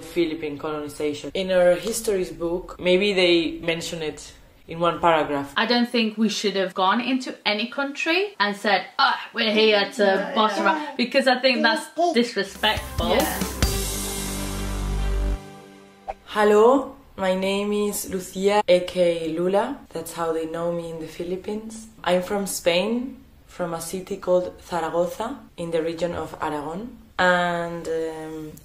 Philippine colonization. In our histories book, maybe they mention it in one paragraph. I don't think we should have gone into any country and said, oh, we're here to boss around, because I think that's disrespectful. Yeah. Hello, my name is Lucia, aka Lula. That's how they know me in the Philippines. I'm from Spain, from a city called Zaragoza in the region of Aragon. And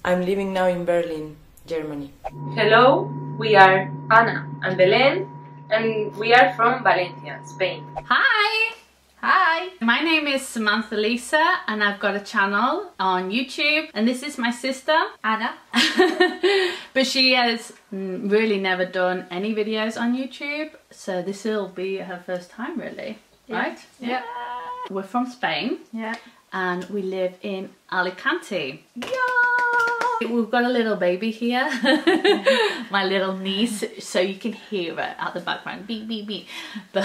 I'm living now in Berlin, Germany. Hello, we are Ana and Belen, and we are from Valencia, Spain. Hi! Hi! My name is Samantha Lisa, and I've got a channel on YouTube, and this is my sister, Anna. But she has really never done any videos on YouTube, so this will be her first time, really, right? Yeah. We're from Spain. Yeah. And we live in Alicante. Yeah! We've got a little baby here, my little niece, so you can hear her at the background, beep, beep, beep. But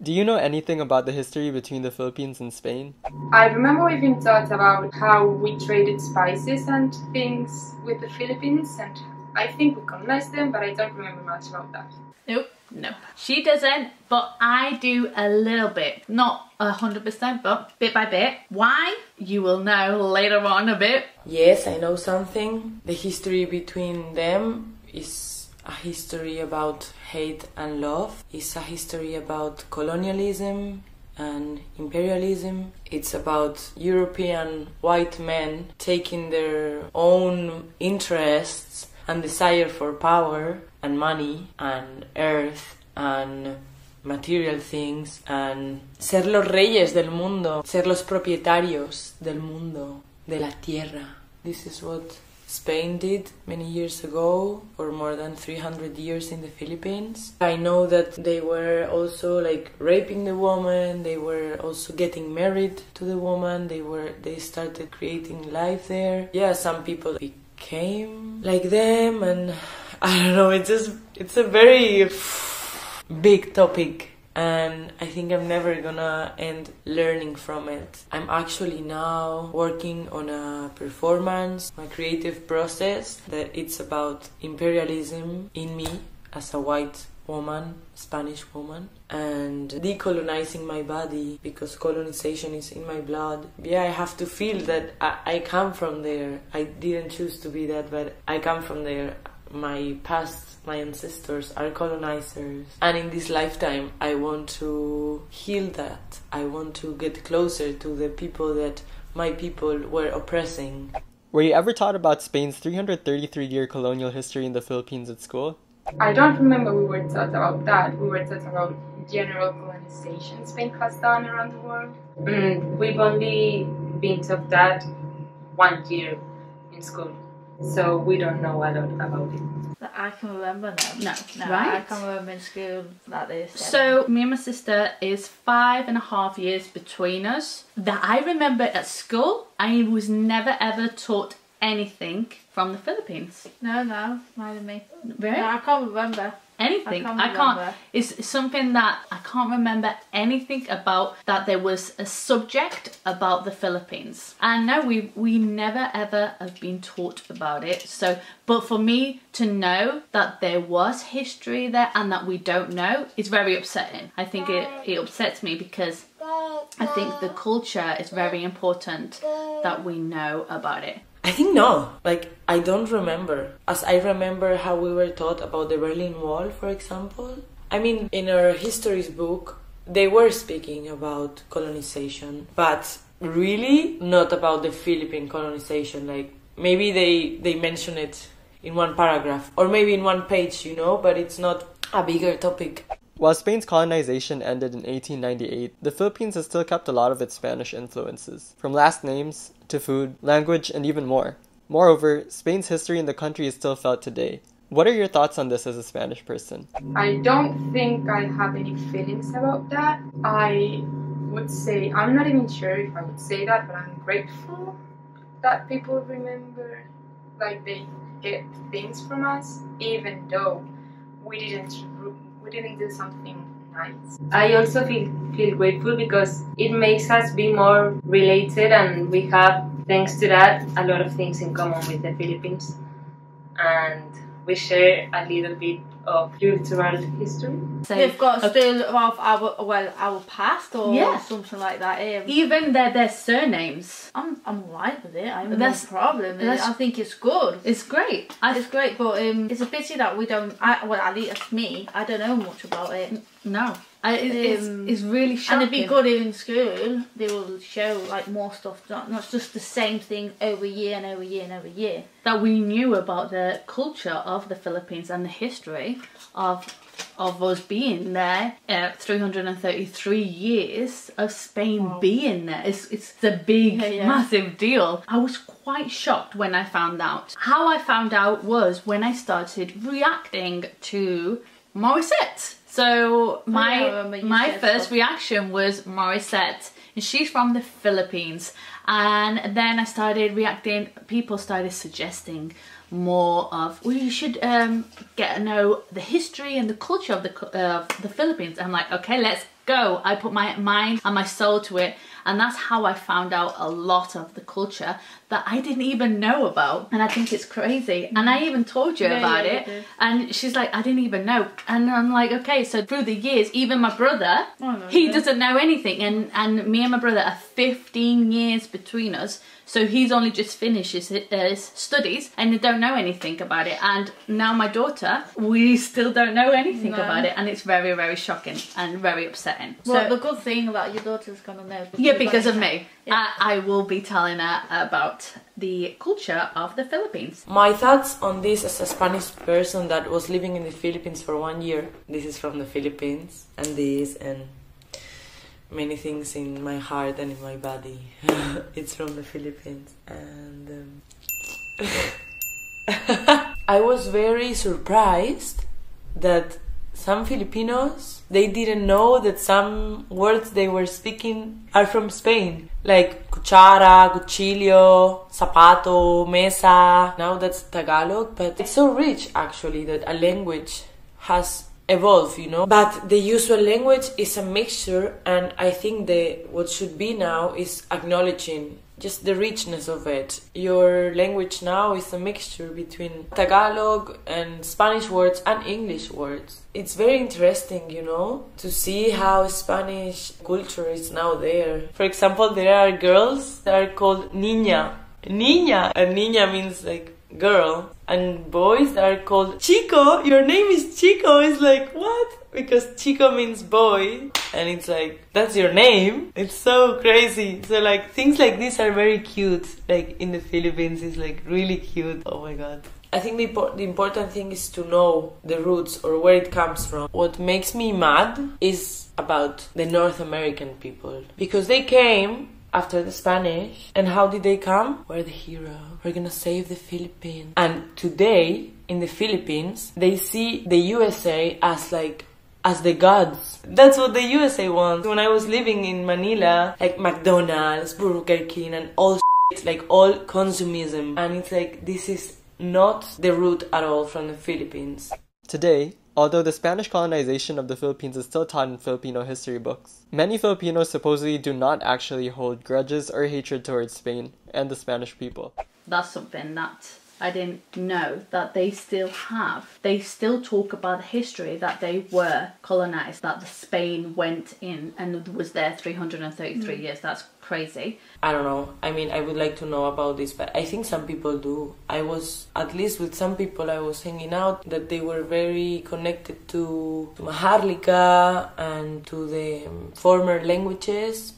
do you know anything about the history between the Philippines and Spain? I remember we've been taught about how we traded spices and things with the Philippines, and I think we colonized them, but I don't remember much about that. Nope, no. She doesn't, but I do a little bit. Not 100%, but bit by bit. Why? You will know later on a bit. Yes, I know something. The history between them is a history about hate and love. It's a history about colonialism and imperialism. It's about European white men taking their own interests and desire for power and money and earth and material things and ser los reyes del mundo, ser los propietarios del mundo, de la tierra. This is what Spain did many years ago, for more than 300 years in the Philippines. I know that they were also like raping the woman, they were also getting married to the woman, they started creating life there. Yeah, some people became like them, and I don't know, it's a very big topic, and I think I'm never gonna end learning from it. I'm actually now working on a performance, my creative process, that it's about imperialism in me as a white woman, Spanish woman, and decolonizing my body, because colonization is in my blood. Yeah, I have to feel that I come from there. I didn't choose to be that, but I come from there. My past, my ancestors are colonizers, and in this lifetime I want to heal that. I want to get closer to the people that my people were oppressing. Were you ever taught about Spain's 333-year colonial history in the Philippines at school? I don't remember we were taught about that. We were taught about general colonization Spain has done around the world. We've only been taught that 1 year in school, so we don't know a lot about it. That I can remember now. No, I right? can't remember in school that this. So me and my sister is 5.5 years between us. That I remember at school, I was never ever taught anything from the Philippines. No, neither me. Really? No, I can't remember. Anything. I can't remember. It's something that I can't remember anything about, that there was a subject about the Philippines. And no, we never ever have been taught about it. So, but for me to know that there was history there and that we don't know is very upsetting. I think it upsets me, because I think the culture is very important that we know about it. I think no. Like, I don't remember. As I remember how we were taught about the Berlin Wall, for example. I mean, in our histories book, they were speaking about colonization, but really not about the Philippine colonization. Like, maybe they mention it in one paragraph, or maybe in one page, you know, but it's not a bigger topic. While Spain's colonization ended in 1898, the Philippines has still kept a lot of its Spanish influences, from last names to food, language, and even more. Moreover, Spain's history in the country is still felt today. What are your thoughts on this as a Spanish person? I don't think I have any feelings about that. I would say, I'm not even sure if I would say that, but I'm grateful that people remember, like, they get things from us, even though we didn't do something nice. I also feel grateful because it makes us be more related, and we have thanks to that, a lot of things in common with the Philippines, and we share a little bit of cultural history. They've got still of our past or Yeah. something like that. Even their surnames. I'm alright with it. I have no That's- problem. that's- I think it's good. It's great. It's great, but it's a pity that we don't. At least me, I don't know much about it. No. It's really shocking. And it'd be good in school. They will show like more stuff, not just the same thing every year and every year and every year. That we knew about the culture of the Philippines and the history of us being there. 333 years of Spain being there. It's a big, massive deal. I was quite shocked when I found out. How I found out was when I started reacting to Morissette. So my first reaction was Morissette, and she's from the Philippines. And then I started reacting. People started suggesting more of, well, you should get to know the history and the culture of the Philippines. I'm like, okay, let's go. I put my mind and my soul to it, and that's how I found out a lot of the culture that I didn't even know about. And I think it's crazy. And I even told you about it. And she's like, I didn't even know. And I'm like, okay, so through the years, even my brother, he doesn't know anything. And me and my brother are 15 years between us. So he's only just finished his studies and don't know anything about it. And now my daughter, we still don't know anything about it. And it's very, very shocking and very upsetting. Well, So the good thing that your daughter's gonna know. yeah, because of me. I will be telling her about the culture of the Philippines. My thoughts on this as a Spanish person that was living in the Philippines for 1 year. This is from the Philippines, and this and many things in my heart and in my body. It's from the Philippines, and I was very surprised that some Filipinos, they didn't know that some words they were speaking are from Spain, like cuchara, cuchillo, zapato, mesa. Now that's Tagalog, but it's so rich actually that a language has evolved, you know. But the usual language is a mixture, and I think what should be now is acknowledging just the richness of it. Your language now is a mixture between Tagalog and Spanish words and English words. It's very interesting, you know, to see how Spanish culture is now there. For example, there are girls that are called niña. Niña! And niña means like girl. And boys that are called Chico. Your name is Chico. It's like, what? Because Chico means boy. And it's like, that's your name? It's so crazy. So like, things like this are very cute. Like in the Philippines, it's like really cute. Oh my god. I think the important thing is to know the roots or where it comes from. What makes me mad is about the North American people. Because they came after the Spanish. And how did they come? We're the hero. We're gonna save the Philippines. And today, in the Philippines, they see the USA as the gods. That's what the USA wants. When I was living in Manila, like McDonald's, Burger King, and all shit, like all consumism. And it's like, this is not the root at all from the Philippines. Today, although the Spanish colonization of the Philippines is still taught in Filipino history books, many Filipinos supposedly do not actually hold grudges or hatred towards Spain and the Spanish people. That's something that I didn't know that they still have. They still talk about the history that they were colonized, that the Spain went in and was there 333 years. That's crazy. I don't know. I mean, I would like to know about this, but I think some people do. I was, at least with some people I was hanging out, that they were very connected to Maharlika and to the former languages.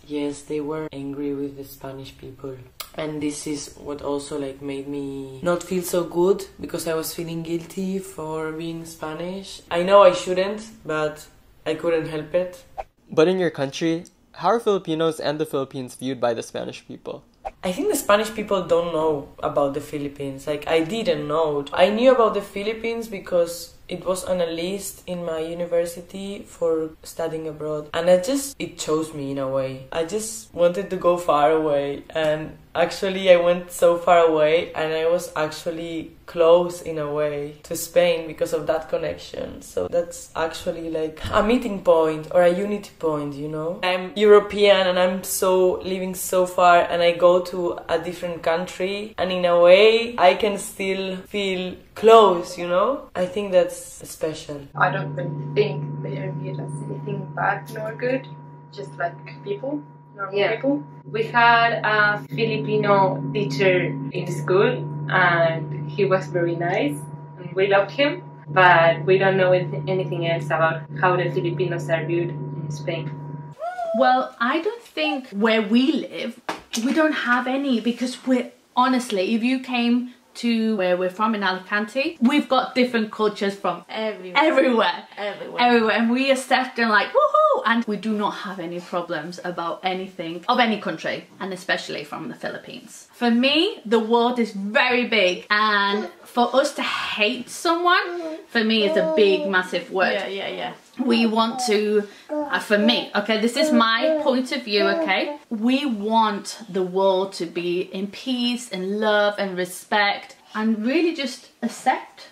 Yes, they were angry with the Spanish people. And this is what also like made me not feel so good, because I was feeling guilty for being Spanish. I know I shouldn't, but I couldn't help it. But in your country, how are Filipinos and the Philippines viewed by the Spanish people? I think the Spanish people don't know about the Philippines. Like, I didn't know. I knew about the Philippines because it was on a list in my university for studying abroad. And it chose me in a way. I just wanted to go far away. And Actually, I went so far away, and I was actually close in a way to Spain because of that connection. So that's actually like a meeting point or a unity point, you know? I'm European and I'm so living so far, and I go to a different country, and in a way I can still feel close, you know? I think that's special. I don't really think they are viewed as anything bad nor good, just like people. People. We had a Filipino teacher in school, and he was very nice, and we loved him, but we don't know anything else about how the Filipinos are viewed in Spain. Well, I don't think where we live, we don't have any, because we're, honestly, if you came to where we're from in Alicante, we've got different cultures from everywhere, and we accept them like woohoo, and we do not have any problems about anything of any country, and especially from the Philippines. For me, the world is very big, and for us to hate someone, for me, is a big, massive word. Yeah. We want to, for me, okay, this is my point of view, okay? We want the world to be in peace and love and respect, and really just accept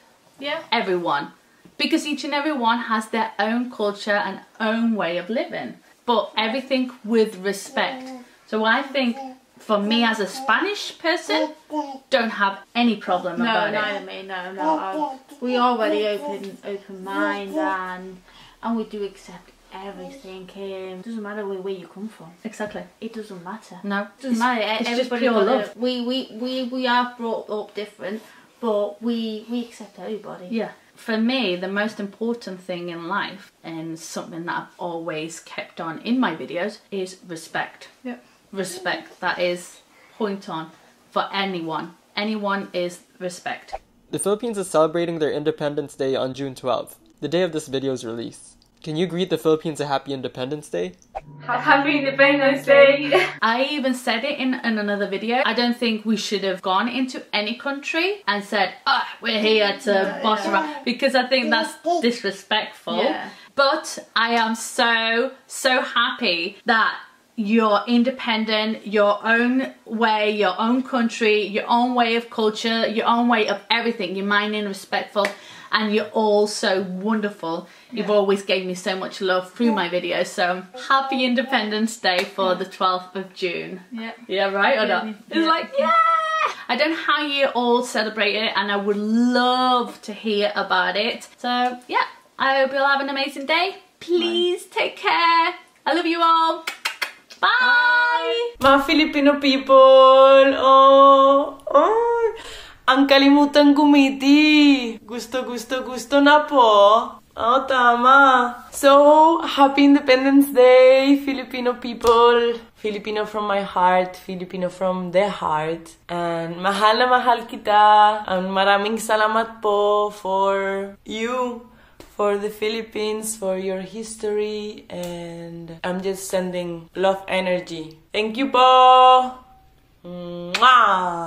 everyone. Because each and every one has their own culture and own way of living, but everything with respect. So I think, for me as a Spanish person, don't have any problem about it. Neither me, no. We are very open mind, and we do accept everything. It doesn't matter where you come from. Exactly. It doesn't matter. No. It doesn't matter. It's just pure love. We are brought up different, but we accept everybody. Yeah. For me, the most important thing in life, and something that I've always kept on in my videos, is respect. Yeah. Respect. That is point on for anyone. Anyone is respect. The Philippines is celebrating their Independence Day on June 12th, the day of this video's release. Can you greet the Philippines a happy Independence Day? Happy Independence Day! I even said it in another video. I don't think we should have gone into any country and said, we're here to boss around, because I think that's disrespectful. Yeah. But I am so happy that you're independent, your own way, your own country, your own way of culture, your own way of everything. You're mine and respectful, and you're all so wonderful. You've always gave me so much love through my videos, so happy Independence Day for the 12th of June. Yeah, right or not? It's like, yeah! I don't know how you all celebrate it, and I would love to hear about it. So yeah, I hope you'll have an amazing day. Please take care. I love you all. Bye! Mga Filipino people! Ang kalimutan gumiti. Gusto na po. Tama. So, happy Independence Day, Filipino people. Filipino from my heart, Filipino from their heart. And mahal na mahal kita. And maraming salamat po for you, for the Philippines, for your history. And I'm just sending love energy. Thank you po. Mwah!